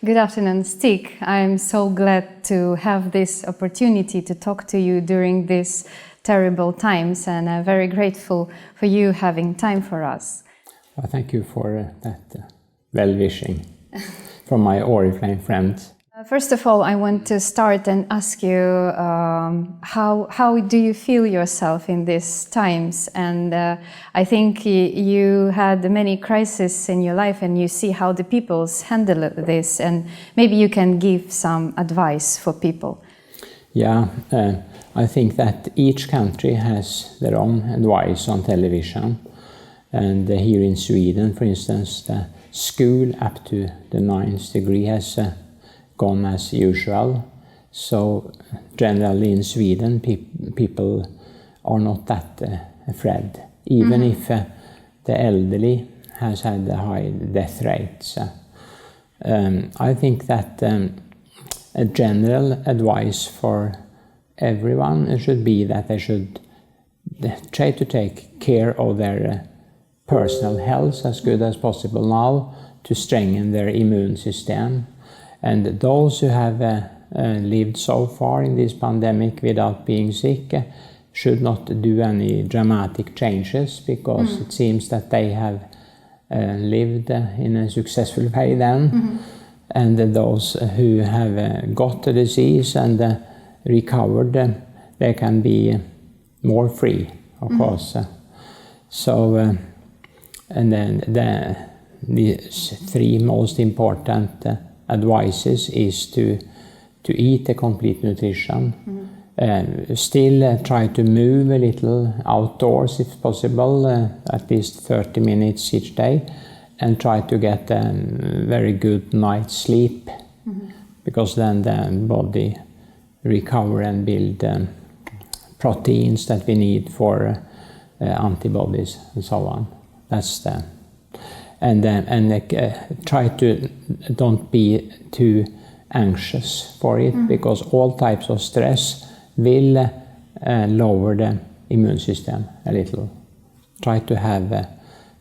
Good afternoon, Stig. I'm so glad to have this opportunity to talk to you during these terrible times, and I'm very grateful for you having time for us. Well, thank you for that well-wishing from my Oriflame friends. First of all, I want to start and ask you how do you feel yourself in these times? And I think you had many crises in your life, and you see how the peoples handle this, and maybe you can give some advice for people. Yeah, I think that each country has their own advice on television. And here in Sweden, for instance, the school up to the 9th degree has gone as usual. So generally in Sweden, people are not that afraid, even if the elderly has had high death rates. I think that a general advice for everyone should be that they should try to take care of their personal health as good as possible now to strengthen their immune system. And those who have lived so far in this pandemic without being sick should not do any dramatic changes, because it seems that they have lived in a successful way then. And those who have got the disease and recovered, they can be more free, of course. So, and then the three most important advices is to eat a complete nutrition, still try to move a little outdoors if possible, at least 30 minutes each day, and try to get a very good night's sleep, because then the body recover and build proteins that we need for antibodies and so on. That's the and try to don't be too anxious for it, because all types of stress will lower the immune system a little. Try to have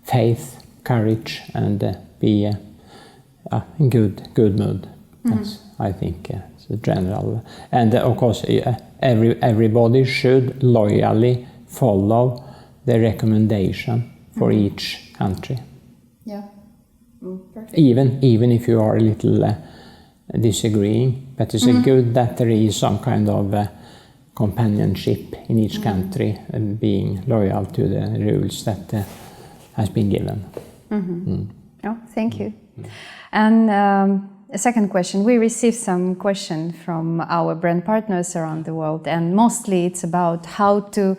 faith, courage, and be in good mood. That's, I think, it's a general. And of course, everybody should loyally follow the recommendation for each country. Yeah. Perfect. Even if you are a little disagreeing, but it's good that there is some kind of companionship in each country, and being loyal to the rules that has been given. Oh, thank you. And a second question. We received some questions from our brand partners around the world, and mostly it's about how to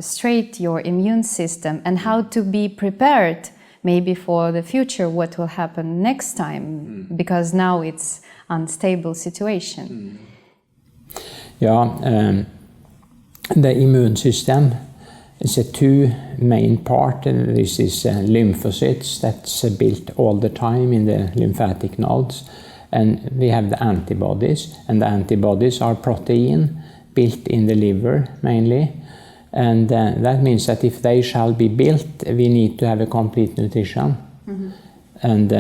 straighten your immune system and how to be prepared maybe for the future, what will happen next time, because now it's unstable situation. Yeah, the immune system is a two main part. This is lymphocytes that's built all the time in the lymphatic nodes, and we have the antibodies, and the antibodies are protein built in the liver mainly. And that means that if they shall be built, we need to have a complete nutrition. And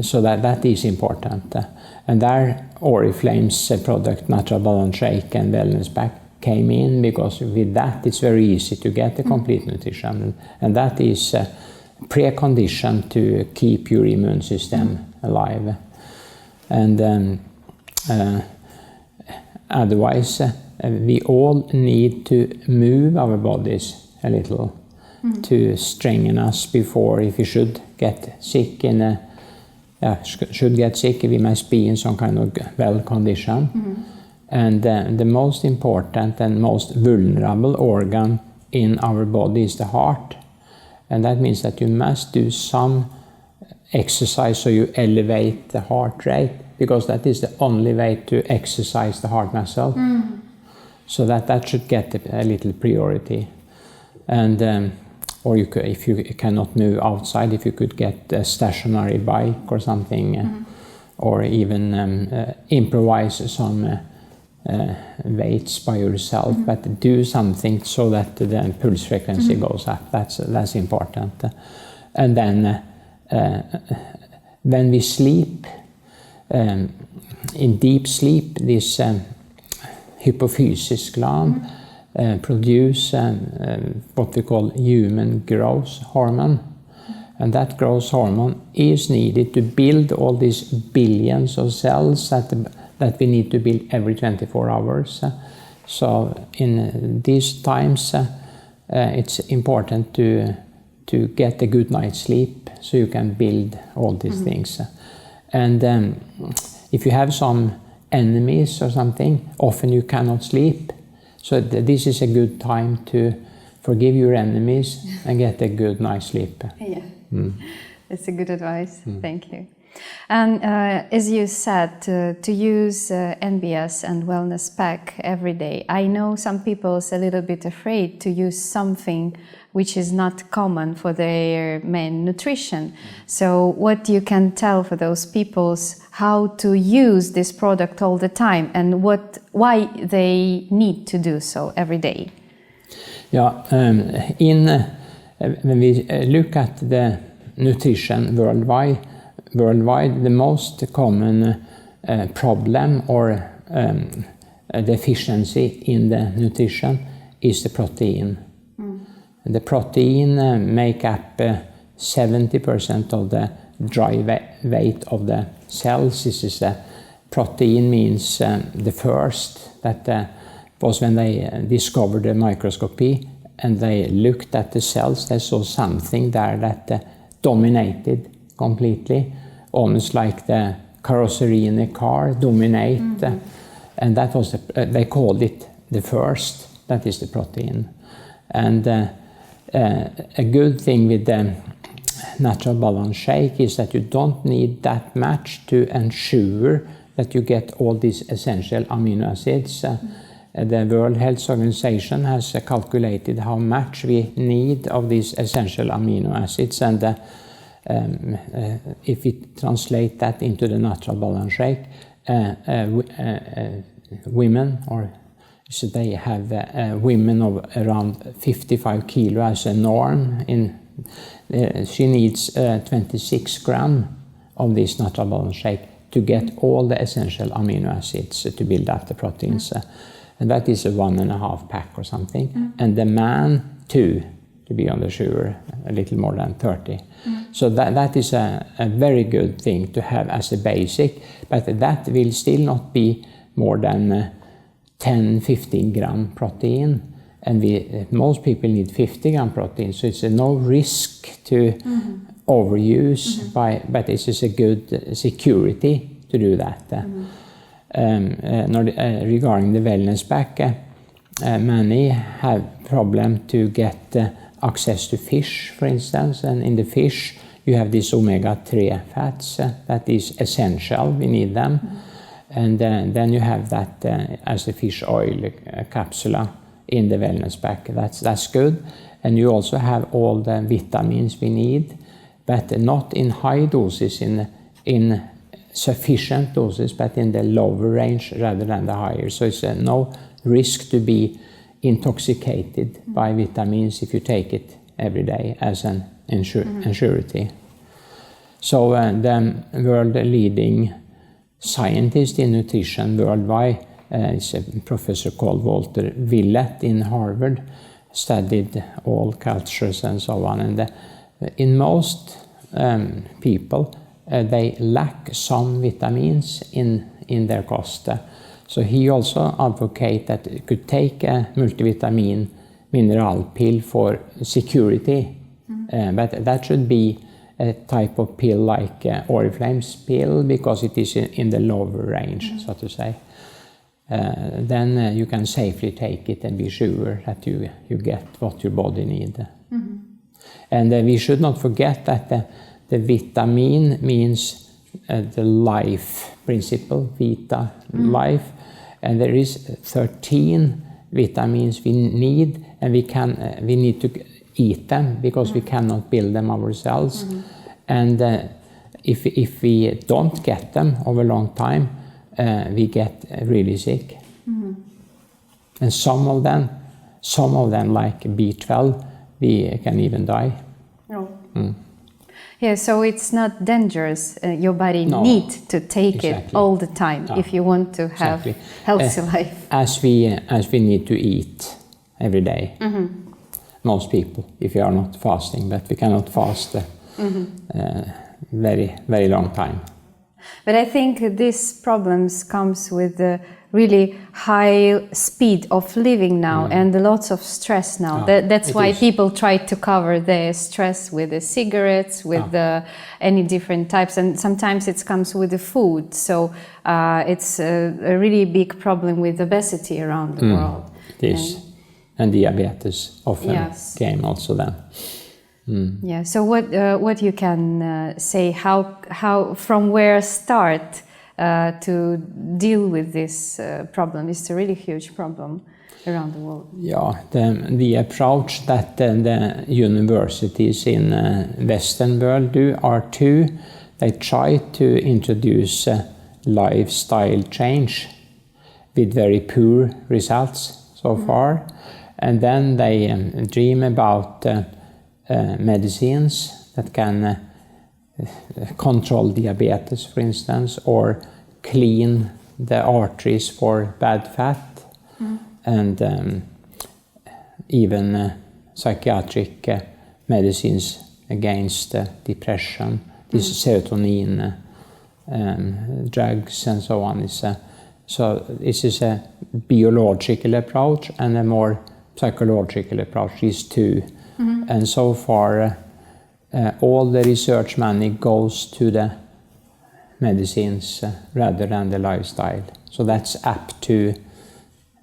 so that is important. And there Oriflame's product, Natural Balance Shake and Wellness Pack, came in, because with that it's very easy to get a complete nutrition. And that is a precondition to keep your immune system alive. And otherwise, we all need to move our bodies a little to strengthen us before, if we should get sick we must be in some kind of well condition. And the most important and most vulnerable organ in our body is the heart. And that means that you must do some exercise so you elevate the heart rate, because that is the only way to exercise the heart muscle. So that should get a little priority. And or you could, if you cannot move outside, if you could get a stationary bike or something, or even improvise some weights by yourself, but do something so that the pulse frequency goes up. That's important. And then when we sleep, in deep sleep, this hypophysis gland produce what we call human growth hormone. And that growth hormone is needed to build all these billions of cells that we need to build every 24 hours. So in these times, it's important to get a good night's sleep so you can build all these things. And if you have some enemies or something, often you cannot sleep. So this is a good time to forgive your enemies and get a good night's sleep. Yeah, that's a good advice. Thank you. And as you said, to use NBS and Wellness Pack every day, I know some people are a little bit afraid to use something which is not common for their main nutrition. So what you can tell for those people how to use this product all the time and why they need to do so every day? Yeah, when we look at the nutrition worldwide, the most common problem or deficiency in the nutrition is the protein. The protein make up 70% of the dry weight of the cells. This is protein means the first that was when they discovered the microscopy and they looked at the cells. They saw something there that dominated completely, almost like the carrosserie in a car dominate, and that was they called it the first. That is the protein, and a good thing with the natural balance shake is that you don't need that much to ensure that you get all these essential amino acids. The World Health Organization has calculated how much we need of these essential amino acids, and if we translate that into the natural balance shake, women, or so they have women of around 55 kilo as a norm. She needs 26 grams of this natural balance shake to get all the essential amino acids to build up the proteins. And that is a 1.5 pack or something. And the man, 2, to be on the sure, a little more than 30. So that is a very good thing to have as a basic, but that will still not be more than 10-15 gram protein. And most people need 50 gram protein, so it's no risk to overuse, but this is a good security to do that. Regarding the Wellness Pack, many have problem to get access to fish, for instance, and in the fish you have these omega-3 fats that is essential, we need them, and then you have that as a fish oil capsule in the Wellness Pack. That's good, and you also have all the vitamins we need, but not in high doses, in sufficient doses, but in the lower range rather than the higher. So it's no risk to be intoxicated by vitamins if you take it every day as an surety. So the world leading scientist in nutrition worldwide is a professor called Walter Willett in Harvard, studied all cultures and so on. And in most people, they lack some vitamins in their kost. So he also advocates that you could take a multivitamin mineral pill for security, but that should be a type of pill like Oriflame's pill, because it is in the lower range, so to say. Then you can safely take it and be sure that you get what your body needs. And we should not forget that the vitamin means the life principle, vita, life, and there is 13 vitamins we need, and we need to eat them because we cannot build them ourselves. And if we don't get them over a long time, we get really sick. And some of them like B12, we can even die. Yeah, so it's not dangerous. Your body No, needs to take it exactly. all the time if you want to have Exactly. healthy life. As we need to eat every day. Most people, if you are not fasting, but we cannot fast very, very long time. But I think these problems comes with the really high speed of living now and lots of stress now. That's why people try to cover their stress with the cigarettes, with any different types, and sometimes it comes with the food. So it's a really big problem with obesity around the world. It is. And diabetes often came also then. Yeah. So what you can say, how from where start to deal with this problem? It's a really huge problem around the world. Yeah, the approach that the universities in Western world do are they try to introduce lifestyle change with very poor results so far, and then they dream about medicines that can control diabetes, for instance, or clean the arteries for bad fat, and even psychiatric medicines against depression. These serotonin drugs and so on. So this is a biological approach and a more psychological approach, these two. And so far, all the research money goes to the medicines rather than the lifestyle. So that's up to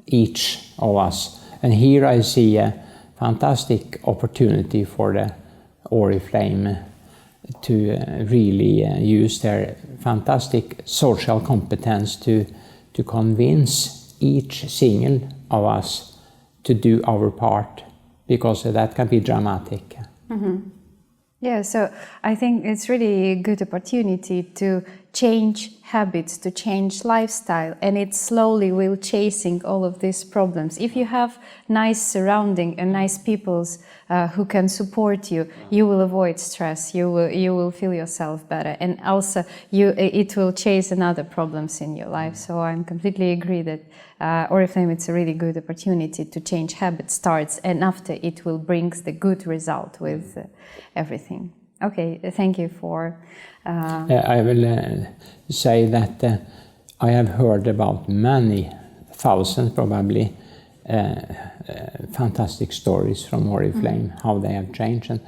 each of us. And here I see a fantastic opportunity for the Oriflame to really use their fantastic social competence to convince each single of us to do our part, because that can be dramatic. Yeah, so I think it's really a good opportunity to change habits, to change lifestyle, and it slowly will chasing all of these problems. If you have nice surrounding and nice peoples who can support you, you will avoid stress, you will feel yourself better, and also it will chase another problems in your life. So I completely agree that Oriflame, it's a really good opportunity to change habit starts, and after it will bring the good result with everything. Okay, thank you for... I will say that I have heard about many thousands, probably, fantastic stories from Oriflame, how they have changed, and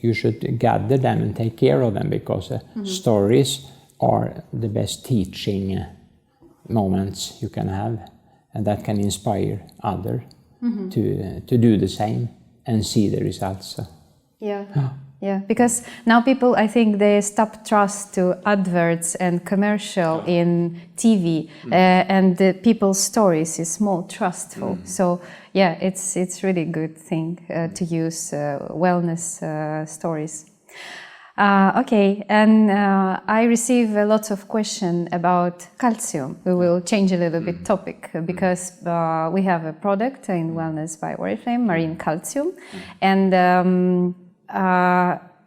you should gather them and take care of them, because stories are the best teaching moments you can have, and that can inspire others to do the same and see the results. Yeah, because now people, I think they stop trust to adverts and commercial in TV, and the people's stories is more trustful. So yeah, it's really good thing to use wellness stories. Okay, and I receive a lot of questions about calcium. We will change a little bit topic, because we have a product in Wellness by Oriflame, Marine Calcium, and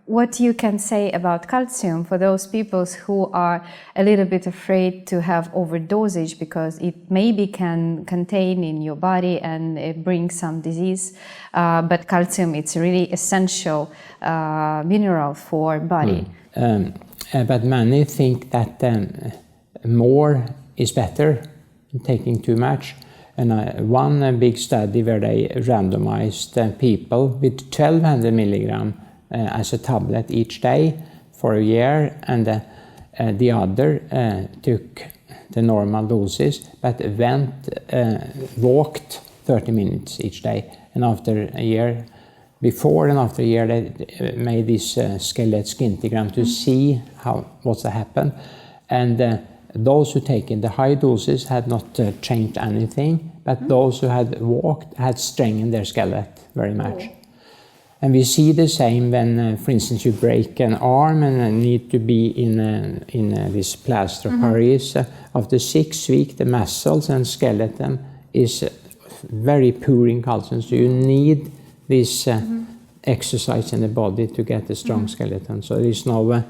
what you can say about calcium for those people who are a little bit afraid to have overdosage, because it maybe can contain in your body and it brings some disease, but calcium, it's really essential mineral for body. But many think that more is better, taking too much. And one big study where they randomized people with 1200 milligram as a tablet each day for a year, and the other took the normal doses, but walked 30 minutes each day. And after a year, before and after a year, they made this skeletal scintigram to see what's happened. And those who taken the high doses had not changed anything, but those who had walked had strengthened their skeleton very much. And we see the same when, for instance, you break an arm and need to be in this plaster of Paris. After 6 weeks, the muscles and skeleton is very poor in calcium. So you need this exercise in the body to get a strong skeleton. So there is no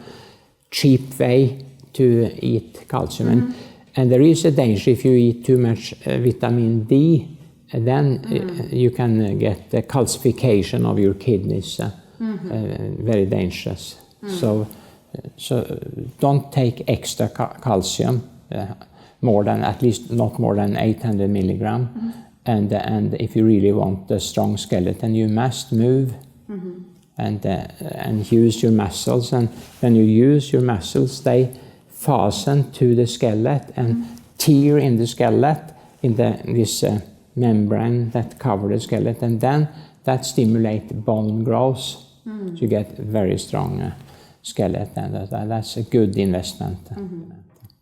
cheap way to eat calcium. And there is a danger if you eat too much vitamin D, then you can get the calcification of your kidneys, very dangerous. So don't take extra calcium, more than, at least not more than 800 milligram. And if you really want a strong skeleton, you must move and use your muscles. And when you use your muscles, they fasten to the skeleton and tear in the skeleton, in this membrane that covers the skeleton. And then that stimulates bone growth. So you get very strong skeleton. That's a good investment.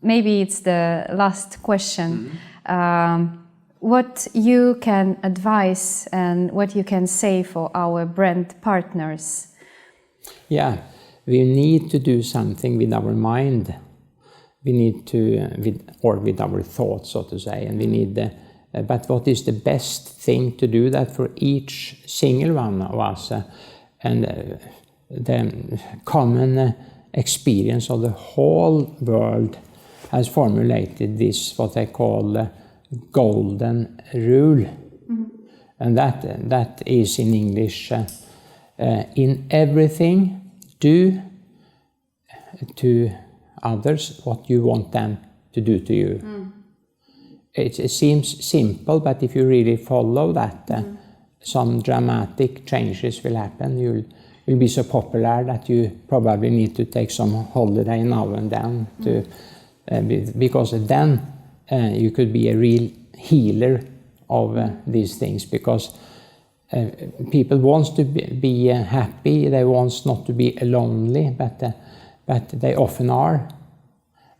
Maybe it's the last question. What you can advise and what you can say for our brand partners? Yeah, we need to do something with our mind. We need to, with our thoughts, so to say, and we need. But what is the best thing to do that for each single one of us? And the common experience of the whole world has formulated this, what they call golden rule. And that is in English, in everything, do to others what you want them to do to you. It seems simple, but if you really follow that, some dramatic changes will happen. You'll be so popular that you probably need to take some holiday now and then to, because then you could be a real healer of these things, because people want to be happy, they want not to be lonely, but they often are,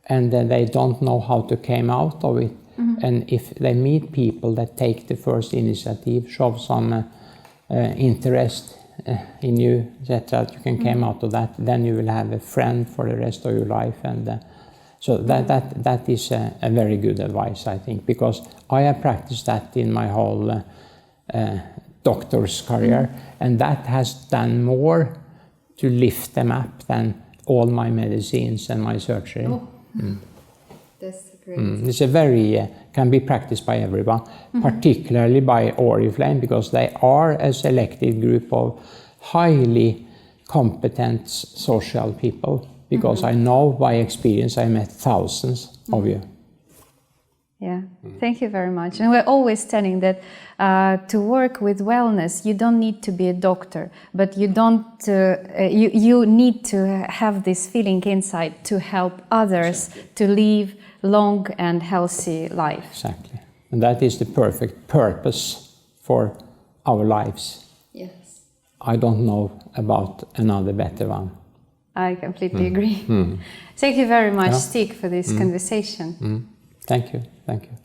and they don't know how to come out of it. And if they meet people that take the first initiative, show some interest in you, that you can come out of that, then you will have a friend for the rest of your life. And so that is a very good advice, I think, because I have practiced that in my whole doctor's career, and that has done more to lift them up than all my medicines and my surgery. That's great. It's a very, can be practiced by everyone, particularly by Oriflame, because they are a selected group of highly competent social people. Because I know by experience, I met thousands of you. Yeah, thank you very much. And we're always telling that to work with wellness, you don't need to be a doctor, but you don't. You need to have this feeling inside to help others to live long and healthy life. Exactly, and that is the perfect purpose for our lives. Yes. I don't know about another better one. I completely agree. Thank you very much, Stig, for this conversation. Thank you. Thank you.